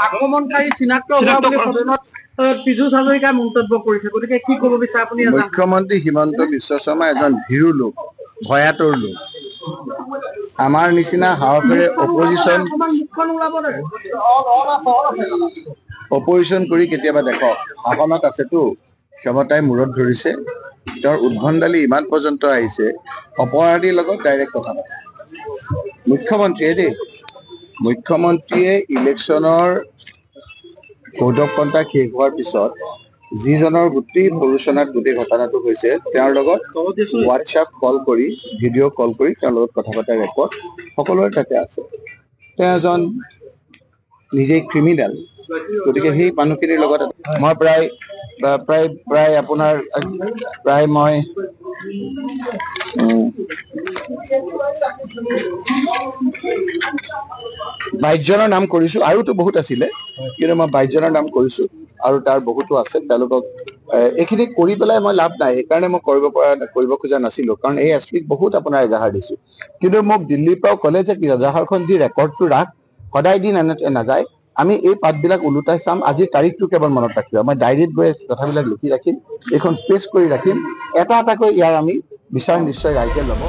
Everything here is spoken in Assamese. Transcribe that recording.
আক্ৰমণকাৰী চিনাক্ত হোৱা বুলি সদনত পীযুষ হাজৰিকাই মন্তব্য কৰিছে, গতিকে কি ক'ব বিচাৰে আপুনি? মুখ্যমন্ত্ৰী হিমন্ত বিশ্ব শৰ্মা এজন ভীৰু লোক, ভয়াতুৰ লোক। আমাৰ নিচিনা সাহসেৰে অপজিশ্যন কৰি কেতিয়াবা দেখক, শাসনত আছেতো, ক্ষমতাই মূৰত ধৰিছে, তেওঁৰ উদ্ভণ্ডালি ইমান পৰ্যন্ত আহিছে, অপৰাধীৰ লগত ডাইৰেক্ট কথা পাতে। মুখ্যমন্ত্ৰীয়ে ইলেকশ্যনৰ কৌড অফ কণ্ডাক্ট শেষ হোৱাৰ পিছত যিজনৰ গোটেই প্ৰৰোচনাত গোটেই ঘটনাটো হৈছে, তেওঁৰ লগত হোৱাটছআপ কল কৰি, ভিডিঅ' কল কৰি তেওঁৰ লগত কথা পতা ৰেকৰ্ড সকলোৰে তাতে আছে। তেওঁ এজন নিজেই ক্ৰিমিনেল, গতিকে সেই মানুহখিনিৰ লগত মই প্ৰায় আপোনাৰ মই 22 জনৰ নাম কৰিছো, আৰুতো বহুত আছিলে, কিন্তু মই 22 জনৰ নাম কৰিছো, আৰু তাৰ বহুতো আছে। তেওঁলোকক এইখিনি কৰি পেলাই মই লাভ নাই, সেইকাৰণে মই কৰিব খোজা নাছিলো, কাৰণ এই এছ পিক বহুত আপোনাৰ এজাহাৰ দিছো। কিন্তু মোক দিল্লীৰ পৰাও ক'লে যে এজাহাৰখন দি ৰেকৰ্ডটো ৰাখ, সদায় দিন নাযায়, আমি এই পাতবিলাক ওলোটাই চাম, আজিৰ তাৰিখটো কেৱল মনত ৰাখিবা। মই ডায়েৰীত গৈ কথাবিলাক লিখি ৰাখিম, এইখন পেষ্ট কৰি ৰাখিম, এটা এটাকৈ ইয়াৰ আমি বিচাৰ নিশ্চয় ৰাইজে ল'ব।